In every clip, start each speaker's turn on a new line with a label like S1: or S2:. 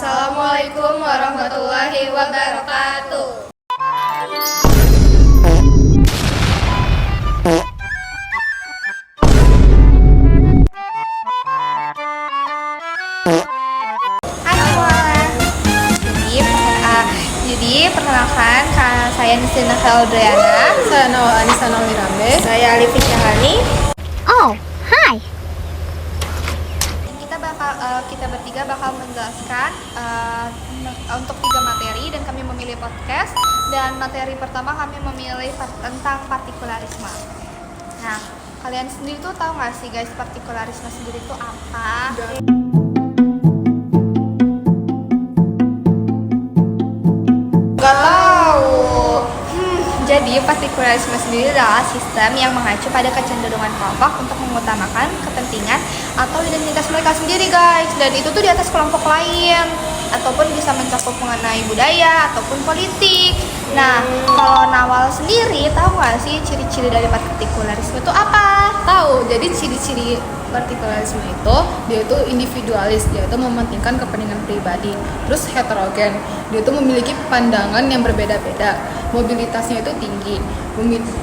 S1: Assalamualaikum warahmatullahi wabarakatuh.
S2: Hai semua. Jadi perkenalkan, saya Nisrina Audriana.
S1: Saya Nawal Anissa Mirambe.
S3: Saya Alifi Syahani.
S4: Oh, hi.
S2: Kita bertiga bakal menjelaskan untuk 3 materi dan kami memilih podcast. Dan materi pertama kami memilih tentang partikularisme. Nah, kalian sendiri tuh tahu nggak sih guys, partikularisme sendiri itu apa?
S3: Gak tahu.
S2: Jadi, partikularisme sendiri adalah sistem yang mengacu pada kecenderungan kelompok untuk mengutamakan kepentingan atau identitas mereka sendiri guys. Dan itu tuh di atas kelompok lain, ataupun bisa mencakup mengenai budaya ataupun politik. Nah, kalau Nawal sendiri tahu nggak sih ciri-ciri dari partikularisme itu apa?
S1: Tahu, jadi ciri-ciri partikularisme itu dia itu individualis, dia itu mementingkan kepentingan pribadi. Terus heterogen, dia itu memiliki pandangan yang berbeda-beda. Mobilitasnya itu tinggi,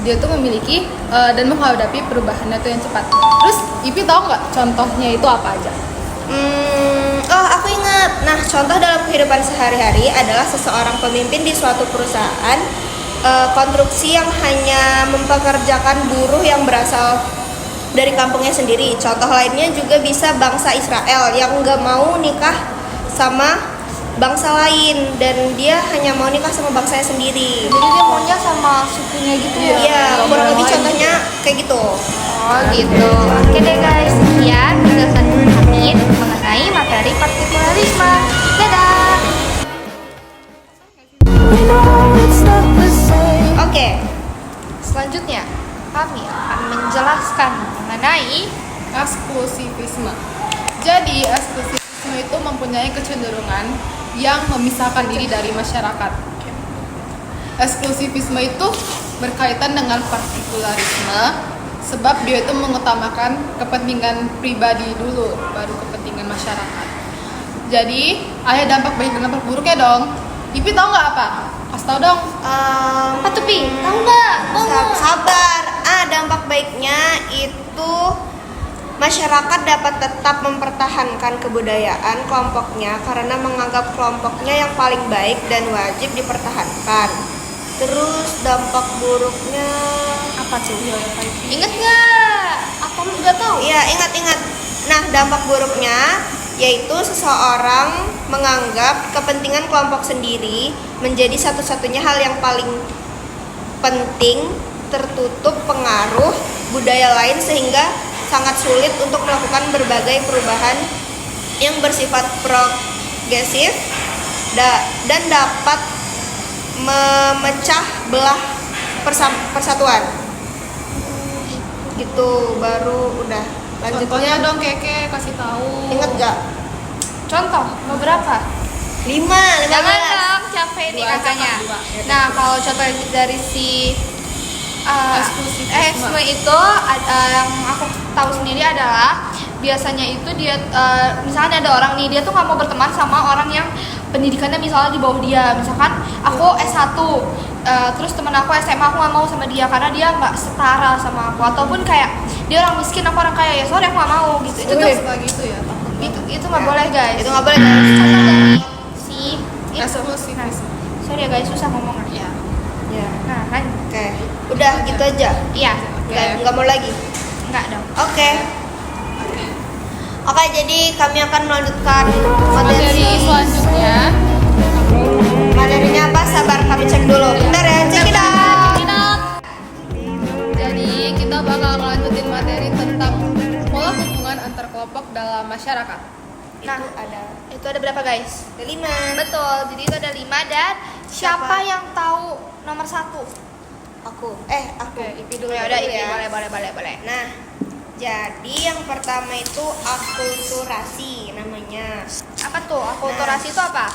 S1: dia itu memiliki dan menghadapi perubahannya itu yang cepat. Terus Ipi tahu nggak contohnya itu apa aja?
S3: Oh, aku ingat. Nah, contoh dalam kehidupan sehari-hari adalah seseorang pemimpin di suatu perusahaan konstruksi yang hanya mempekerjakan buruh yang berasal dari kampungnya sendiri. Contoh lainnya juga bisa bangsa Israel yang nggak mau nikah sama bangsa lain dan dia hanya mau nikah sama bangsanya sendiri.
S2: Jadi dia maunya sama sukunya gitu ya?
S3: Iya, kurang lebih contohnya kayak gitu.
S2: Oh gitu. Oke deh guys, sekian penjelasan kami mengenai materi partikularisme. Dadah.
S3: Oke.
S2: Selanjutnya kami akan menjelaskan mengenai
S1: Eksklusivisme. Jadi eksklusivisme itu mempunyai kecenderungan yang memisahkan diri dari masyarakat. Eksklusivisme itu berkaitan dengan partikularisme, sebab dia itu mengutamakan kepentingan pribadi dulu, baru kepentingan masyarakat. Jadi ada dampak baik dan dampak buruknya dong. Ipi tahu nggak apa? Kasih tahu dong.
S2: apa tuh Pi? Tahu nggak?
S3: Sabar. Dampak baiknya itu masyarakat dapat tetap mempertahankan kebudayaan kelompoknya karena menganggap kelompoknya yang paling baik dan wajib dipertahankan. Terus dampak buruknya
S2: Apa tuh? Ingat nggak? Atau lu nggak tahu?
S3: ya ingat. Nah, dampak buruknya yaitu seseorang menganggap kepentingan kelompok sendiri menjadi satu-satunya hal yang paling penting, tertutup pengaruh budaya lain sehingga sangat sulit untuk melakukan berbagai perubahan yang bersifat progresif dan dapat memecah belah persatuan. Gitu, baru udah.
S1: Contohnya
S3: Lanjutnya
S1: dong Keke, kasih tahu.
S3: inget gak?
S2: Contoh beberapa?
S3: 15.
S2: Jangan dong, capek nih
S1: Dua aja,
S2: kakaknya.
S1: Kak, dua.
S2: Nah, kalau contoh dari si
S1: Eksklusivisme.
S2: itu yang aku tahu sendiri adalah biasanya itu dia misalnya ada orang nih, dia tuh nggak mau berteman sama orang yang pendidikannya misalnya di bawah dia. Misalkan aku S1, terus temen aku SMA, aku nggak mau sama dia karena dia nggak setara sama aku, ataupun kayak dia orang miskin, aku orang kaya, ya sorry aku nggak mau gitu. Itu tuh
S1: Suka gitu ya.
S2: itu nggak boleh guys.
S3: Itu nggak boleh guys.
S2: Contoh dari si itu.
S1: Eksklusivisme.
S2: Sorry ya guys, susah ngomongnya.
S3: Ya.
S2: Nah kan,
S3: Oke. Udah gitu aja.
S2: iya,
S3: Nggak mau lagi.
S2: nggak dong.
S3: Oke, jadi kami akan melanjutkan
S1: Materi selanjutnya.
S3: Materinya apa? Sabar, kami cek dulu. Bentar ya, cek it out.
S1: Jadi kita bakal melanjutin materi tentang pola hubungan antar kelompok dalam masyarakat.
S2: Nah, itu ada berapa guys?
S3: Ada 5.
S2: Betul, jadi itu ada 5 dan siapa yang tahu nomor 1?
S3: Aku.
S1: Oke, Ipi dulu.
S2: Ya udah,
S3: dulu
S2: ini
S3: ya.
S2: boleh.
S3: Nah, jadi yang pertama itu akulturasi namanya.
S2: Apa tuh? Akulturasi itu apa?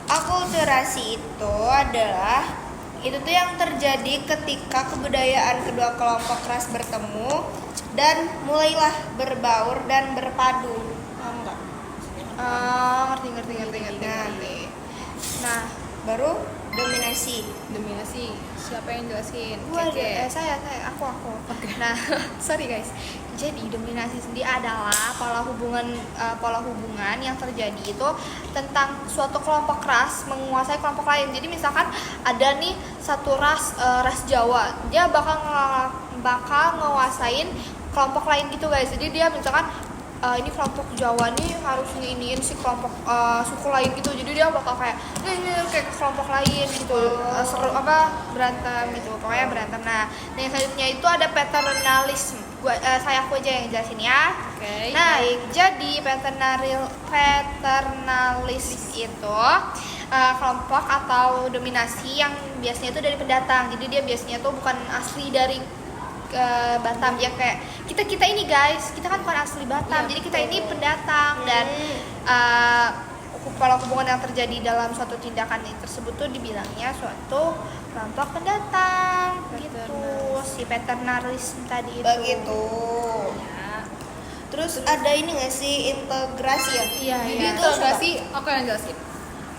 S3: Akulturasi itu adalah itu tuh yang terjadi ketika kebudayaan kedua kelompok ras bertemu dan mulailah berbaur dan berpadu. Paham nggak?
S2: Ngerti.
S3: Nah, Baru dominasi.
S1: Dominasi. Siapa yang jelasin?
S2: Saya, aku. Nah, sorry guys. Jadi dominasi sendiri adalah pola hubungan yang terjadi itu tentang suatu kelompok ras menguasai kelompok lain. Jadi misalkan ada nih satu ras Jawa, dia bakal nguasain kelompok lain gitu guys. Jadi dia misalkan ini kelompok Jawa nih harus nginiin si kelompok suku lain gitu. Jadi dia bakal kayak ini kayak kelompok lain gitu. Seru berantem gitu. Pokoknya berantem. Nah, yang selanjutnya itu ada paternalisme. Aku aja yang jelasin ya.
S1: Oke.
S2: Nah, jadi paternalisme itu kelompok atau dominasi yang biasanya itu dari pendatang. Jadi dia biasanya tuh bukan asli dari Batam ya, kayak kita ini guys, kita kan bukan asli Batam,
S1: Ya,
S2: jadi kita ini pendatang dan pola hubungan yang terjadi dalam suatu tindakan tersebut tuh dibilangnya suatu kelompok pendatang gitu, si paternalisme tadi itu.
S3: Begitu.
S1: Ya.
S3: Terus ada ini nggak sih integrasi ya?
S1: Iya, jadi
S3: Itu
S1: interogasi aku yang jelasin.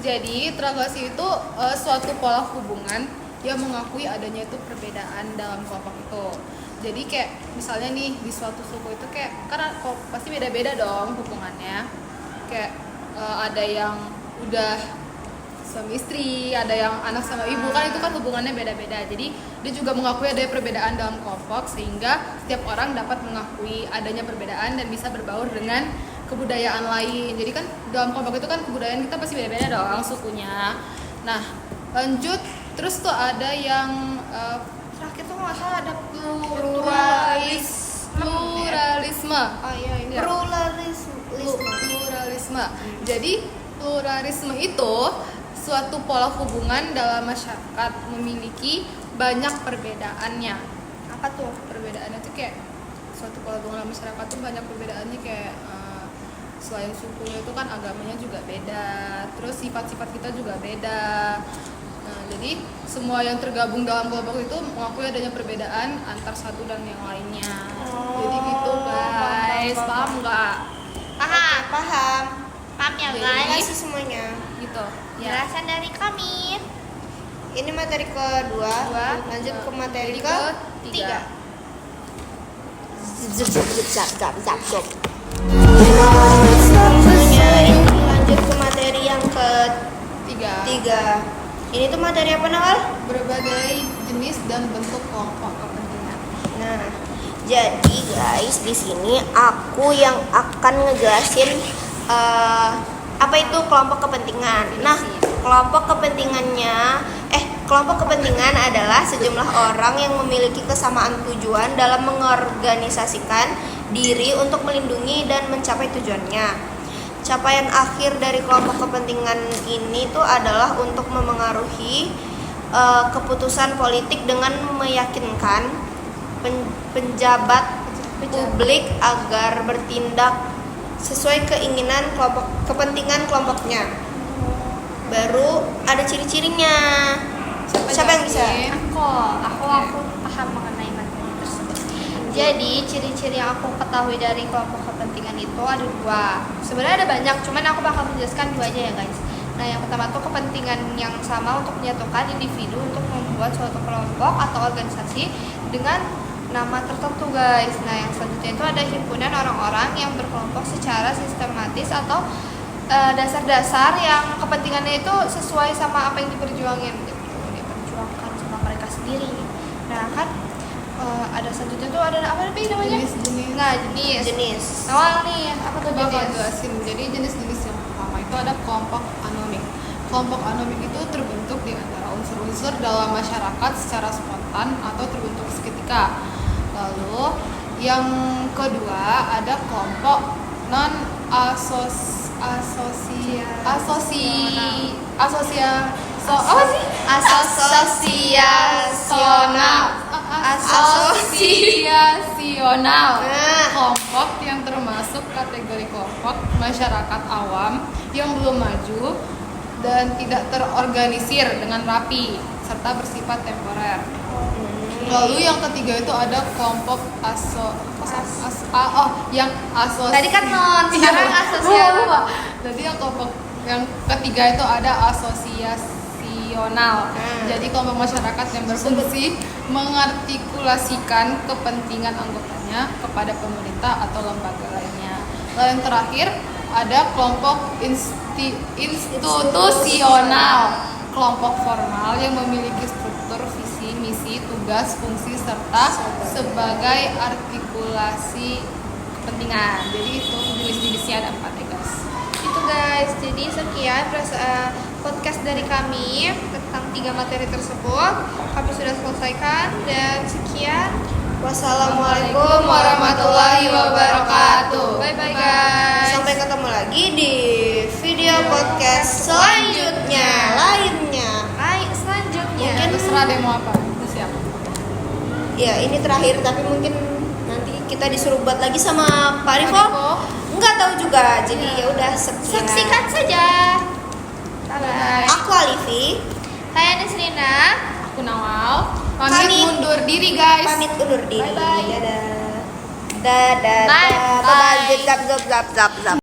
S1: Jadi interogasi itu suatu pola hubungan yang mengakui adanya itu perbedaan dalam kelompok itu. Jadi kayak misalnya nih di suatu suku itu kayak karena pasti beda-beda dong hubungannya. Kayak ada yang udah suami istri, ada yang anak sama ibu, kan itu kan hubungannya beda-beda. Jadi dia juga mengakui adanya perbedaan dalam kelompok sehingga setiap orang dapat mengakui adanya perbedaan dan bisa berbaur dengan kebudayaan lain. Jadi kan dalam kelompok itu kan kebudayaan kita pasti beda-beda dong sukunya. Nah, lanjut terus tuh ada yang
S2: Terakhir tuh nggak salah ada
S1: pluralisme.
S2: Oh iya ini.
S1: Pluralisme. Jadi pluralisme itu suatu pola hubungan dalam masyarakat memiliki banyak perbedaannya.
S2: Apa tuh?
S1: Perbedaannya tuh kayak suatu pola hubungan dalam masyarakat tuh banyak perbedaannya kayak selain sukunya itu kan agamanya juga beda, terus sifat-sifat kita juga beda. Nah, jadi semua yang tergabung dalam kelompok itu mengakui adanya perbedaan antar satu dan yang lainnya. Jadi gitu guys, paham nggak?
S3: Paham.
S2: Paham ya
S1: Jadi,
S3: Terima
S2: guys?
S3: kasih semuanya.
S1: Gitu. Ya.
S2: Penjelasan dari kami.
S3: Ini materi kedua. Lanjut ke materi
S1: ketiga.
S3: Semuanya ini lanjut ke materi yang ketiga. Ini tuh materi apa Nawal?
S1: Berbagai jenis dan bentuk kelompok kepentingan.
S3: Nah, jadi guys di sini aku yang akan ngejelasin apa itu kelompok kepentingan. Nah, kelompok kepentingan adalah sejumlah orang yang memiliki kesamaan tujuan dalam mengorganisasikan diri untuk melindungi dan mencapai tujuannya. Capaian akhir dari kelompok kepentingan ini tuh adalah untuk memengaruhi keputusan politik dengan meyakinkan penjabat publik agar bertindak sesuai keinginan kepentingan kelompoknya. Baru ada ciri-cirinya. Siapa yang bisa?
S2: Aku paham mengenai materi tersebut. Jadi ciri-ciri yang aku ketahui dari kelompok kepentingan itu ada dua. Sebenarnya ada banyak, cuman aku bakal menjelaskan dua aja ya guys. Nah, yang pertama tuh kepentingan yang sama untuk menyatukan individu untuk membuat suatu kelompok atau organisasi dengan nama tertentu guys. Nah, yang selanjutnya itu ada himpunan orang-orang yang berkelompok secara sistematis atau dasar-dasar yang kepentingannya itu sesuai sama apa yang diperjuangkan sama mereka sendiri. Nah kan ada selanjutnya tuh ada apa namanya?
S1: Jenis-jenis.
S2: Nah jenis. Awal nih apa tuh
S1: Bakal
S2: jenis?
S1: jelasin. Jadi jenis-jenis yang pertama itu ada kelompok anomik. Kelompok anomik itu terbentuk di antara unsur-unsur dalam masyarakat secara spontan atau terbentuk seketika. Lalu yang kedua ada kelompok non asosiasional. Kelompok yang termasuk kategori kelompok masyarakat awam yang belum maju dan tidak terorganisir dengan rapi serta bersifat temporer. Lalu yang ketiga itu ada kelompok yang asosiasi.
S2: Tadi kan non, sekarang asosial.
S1: Jadi yang kelompok yang ketiga itu ada asosiasionalis. institusional. Jadi kelompok masyarakat yang berfungsi mengartikulasikan kepentingan anggotanya kepada pemerintah atau lembaga lainnya. Lalu yang terakhir ada kelompok institusional, kelompok formal yang memiliki struktur, visi, misi, tugas, fungsi, serta sebagai artikulasi kepentingan. Jadi itu jenis-jenisnya ada 4 ya guys.
S2: Itu guys, jadi sekian podcast dari kami tentang 3 materi tersebut. Kami sudah selesaikan dan sekian.
S3: Wassalamualaikum warahmatullahi wabarakatuh.
S2: Bye bye guys.
S3: Sampai ketemu lagi di video podcast selanjutnya lainnya.
S2: Selanjutnya.
S3: Mungkin
S1: Terserah deh mau apa. Itu siap.
S3: ya ini terakhir tapi mungkin nanti kita disuruh buat lagi sama Pak Rifo. Nggak tahu juga. Jadi ya udah sekian.
S2: Saksikan saja. Bye bye.
S3: Aku Alifi.
S2: Saya Nisrina.
S1: Aku Nawal.
S3: Kami
S1: Pamit undur diri guys.
S3: Pamit undur diri.
S2: Bye-bye.
S3: Dadah. Dadah.
S2: Bye.
S3: Bye. Bye. Zap zap zap zap zap.